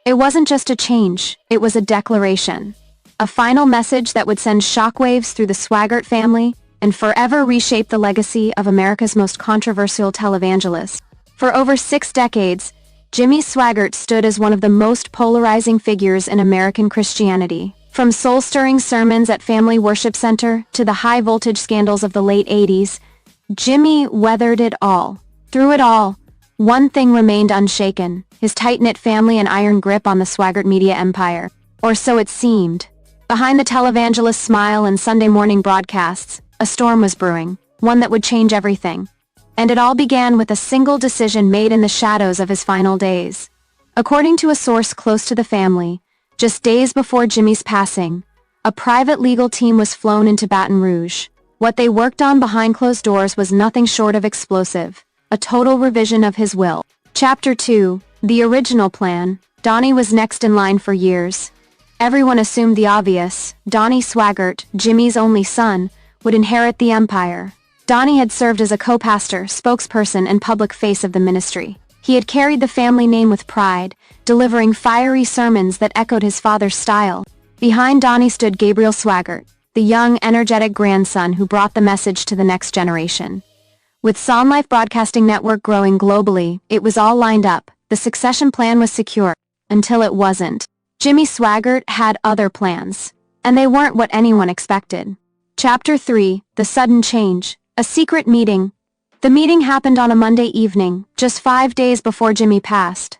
It wasn't just a change, it was a declaration. A final message that would send shockwaves through the Swaggart family and forever reshape the legacy of America's most controversial televangelist. For over 6 decades, Jimmy Swaggart stood as one of the most polarizing figures in American Christianity. From soul-stirring sermons at Family Worship Center to the high-voltage scandals of the late 80s, Jimmy weathered it all. Through it all, one thing remained unshaken: his tight-knit family and iron grip on the Swaggart media empire. Or so it seemed. Behind the televangelist's smile and Sunday morning broadcasts, a storm was brewing, one that would change everything. And it all began with a single decision made in the shadows of his final days. According to a source close to the family, just days before Jimmy's passing, a private legal team was flown into Baton Rouge. What they worked on behind closed doors was nothing short of explosive: a total revision of his will. Chapter 2, the original plan. Donnie was next in line for years. Everyone assumed the obvious: Donnie Swaggart, Jimmy's only son, would inherit the empire. Donnie had served as a co-pastor, spokesperson, and public face of the ministry. He had carried the family name with pride, delivering fiery sermons that echoed his father's style. Behind Donnie stood Gabriel Swaggart, the young, energetic grandson who brought the message to the next generation. With Son Life Broadcasting Network growing globally, it was all lined up. The succession plan was secure. Until it wasn't. Jimmy Swaggart had other plans. And they weren't what anyone expected. Chapter 3, the sudden change. A secret meeting. The meeting happened on a Monday evening, just 5 days before Jimmy passed.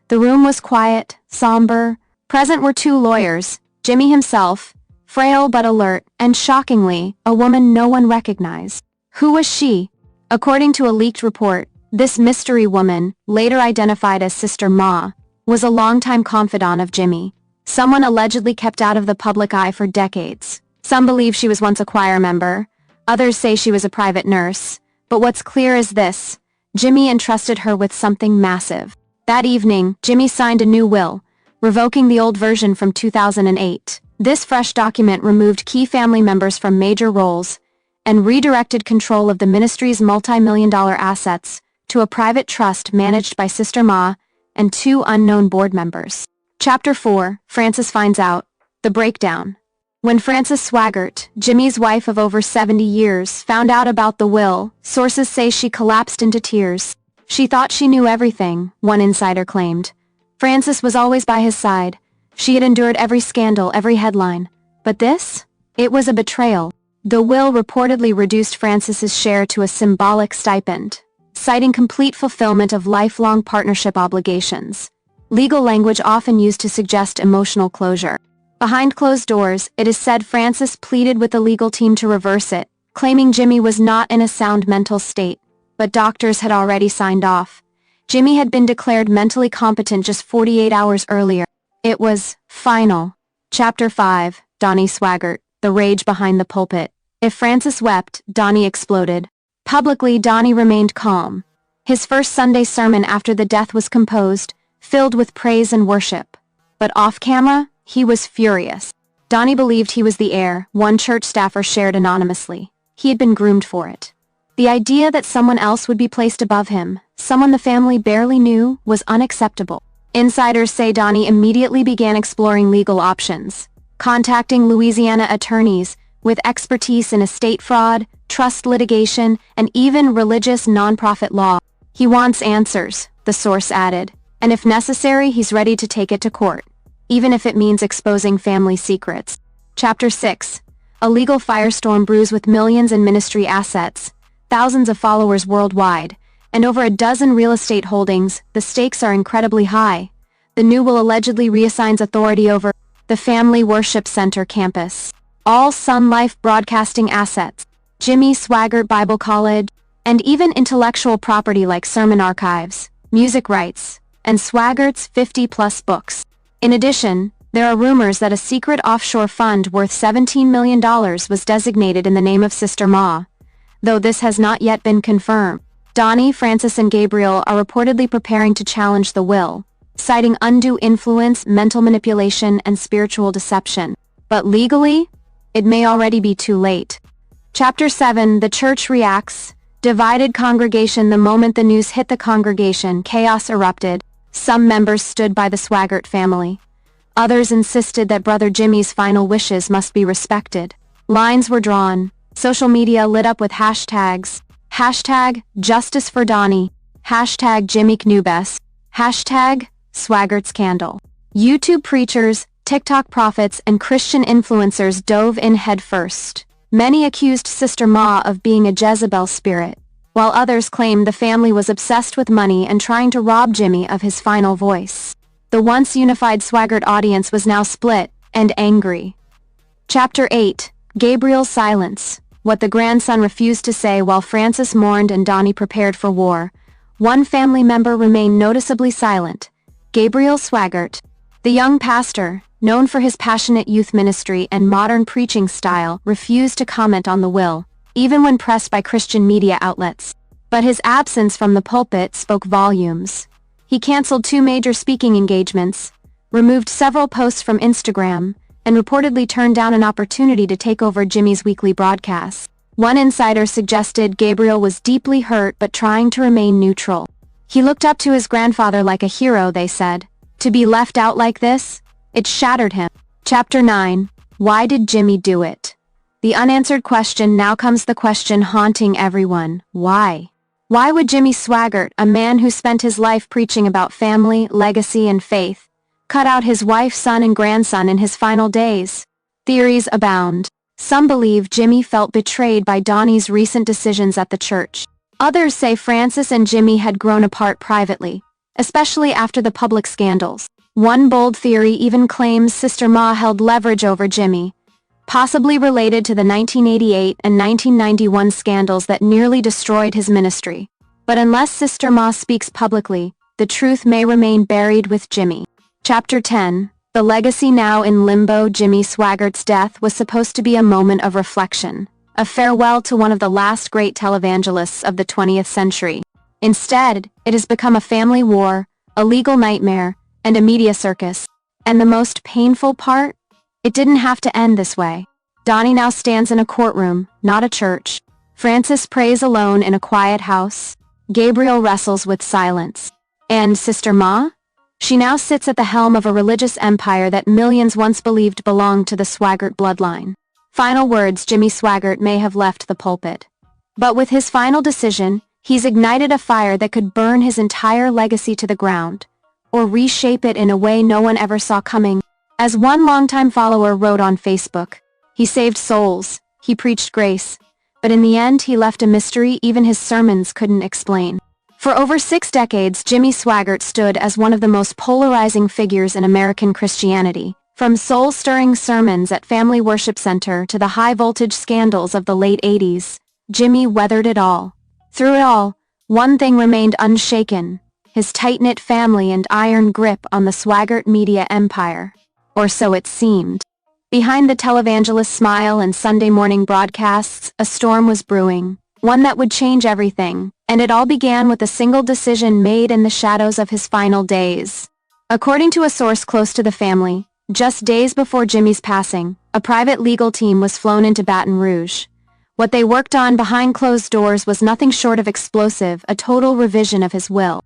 The room was quiet, somber. Present were 2 lawyers, Jimmy himself, frail but alert, and shockingly, a woman no one recognized. Who was she? According to a leaked report, this mystery woman, later identified as Sister Ma, was a longtime confidant of Jimmy. Someone allegedly kept out of the public eye for decades. Some believe she was once a choir member. Others say she was a private nurse. But what's clear is this: Jimmy entrusted her with something massive. That evening, Jimmy signed a new will, revoking the old version from 2008. This fresh document removed key family members from major roles and redirected control of the ministry's multi-million-dollar assets to a private trust managed by Sister Ma and 2 unknown board members. Chapter 4, Frances finds out. The breakdown. When Frances Swaggart, Jimmy's wife of over 70 years, found out about the will, sources say she collapsed into tears. She thought she knew everything, one insider claimed. Frances was always by his side. She had endured every scandal, every headline. But this? It was a betrayal. The will reportedly reduced Frances's share to a symbolic stipend, citing complete fulfillment of lifelong partnership obligations. Legal language often used to suggest emotional closure. Behind closed doors, it is said Frances pleaded with the legal team to reverse it, claiming Jimmy was not in a sound mental state. But doctors had already signed off. Jimmy had been declared mentally competent just 48 hours earlier. It was final. Chapter 5, Donnie Swaggart, the rage behind the pulpit. If Frances wept, Donnie exploded. Publicly, Donnie remained calm. His first Sunday sermon after the death was composed, filled with praise and worship. But off-camera, he was furious. Donnie believed he was the heir, one church staffer shared anonymously. He had been groomed for it. The idea that someone else would be placed above him, someone the family barely knew, was unacceptable. Insiders say Donnie immediately began exploring legal options, contacting Louisiana attorneys with expertise in estate fraud, trust litigation, and even religious nonprofit law. He wants answers, the source added, and if necessary, he's ready to take it to court, even if it means exposing family secrets. Chapter 6. A legal firestorm brews with millions in ministry assets, thousands of followers worldwide, and over a dozen real estate holdings. The stakes are incredibly high. The new will allegedly reassigns authority over the Family Worship Center campus, all Son Life Broadcasting assets, Jimmy Swaggart Bible College, and even intellectual property like sermon archives, music rights, and Swaggart's 50-plus books. In addition, there are rumors that a secret offshore fund worth $17 million was designated in the name of Sister Ma, though this has not yet been confirmed. Donnie, Frances, and Gabriel are reportedly preparing to challenge the will, citing undue influence, mental manipulation, and spiritual deception. But legally, it may already be too late. Chapter 7, The Church Reacts. Divided congregation. The moment the news hit the congregation, chaos erupted. Some members stood by the Swaggart family. Others insisted that brother Jimmy's final wishes must be respected. Lines were drawn. Social media lit up with hashtags. Hashtag Justice for Donnie. Hashtag Jimmy Knubes. Hashtag Swaggart's Candle. YouTube preachers, TikTok prophets, and Christian influencers dove in headfirst. Many accused Sister Ma of being a Jezebel spirit, while others claimed the family was obsessed with money and trying to rob Jimmy of his final voice. The once unified Swaggart audience was now split and angry. Chapter 8. Gabriel's Silence. What the grandson refused to say while Frances mourned and Donnie prepared for war. One family member remained noticeably silent. Gabriel Swaggart. The young pastor, known for his passionate youth ministry and modern preaching style, refused to comment on the will, even when pressed by Christian media outlets. But his absence from the pulpit spoke volumes. He canceled 2 major speaking engagements, removed several posts from Instagram, and reportedly turned down an opportunity to take over Jimmy's weekly broadcasts. One insider suggested Gabriel was deeply hurt but trying to remain neutral. He looked up to his grandfather like a hero, they said. To be left out like this? It shattered him. Chapter 9. Why did Jimmy do it? The unanswered question. Now comes the question haunting everyone. Why? Why would Jimmy Swaggart, a man who spent his life preaching about family, legacy, and faith, cut out his wife, son, and grandson in his final days? Theories abound. Some believe Jimmy felt betrayed by Donnie's recent decisions at the church. Others say Frances and Jimmy had grown apart privately, especially after the public scandals. One bold theory even claims Sister Ma held leverage over Jimmy, possibly related to the 1988 and 1991 scandals that nearly destroyed his ministry. But unless Sister Ma speaks publicly, the truth may remain buried with Jimmy. Chapter 10. The legacy now in limbo. Jimmy Swaggart's death was supposed to be a moment of reflection, a farewell to one of the last great televangelists of the 20th century. Instead, it has become a family war, a legal nightmare, and a media circus. And the most painful part? It didn't have to end this way. Donnie now stands in a courtroom, not a church. Frances prays alone in a quiet house. Gabriel wrestles with silence. And Sister Ma? She now sits at the helm of a religious empire that millions once believed belonged to the Swaggart bloodline. Final words. Jimmy Swaggart may have left the pulpit. But with his final decision, he's ignited a fire that could burn his entire legacy to the ground, or reshape it in a way no one ever saw coming. As one longtime follower wrote on Facebook, he saved souls, he preached grace, but in the end he left a mystery even his sermons couldn't explain. For over 6 decades, Jimmy Swaggart stood as one of the most polarizing figures in American Christianity. From soul-stirring sermons at Family Worship Center to the high-voltage scandals of the late 80s, Jimmy weathered it all. Through it all, one thing remained unshaken: his tight-knit family and iron grip on the Swaggart media empire. Or so it seemed. Behind the televangelist's smile and Sunday morning broadcasts, a storm was brewing, one that would change everything, and it all began with a single decision made in the shadows of his final days. According to a source close to the family, just days before Jimmy's passing, a private legal team was flown into Baton Rouge. What they worked on behind closed doors was nothing short of explosive, a total revision of his will.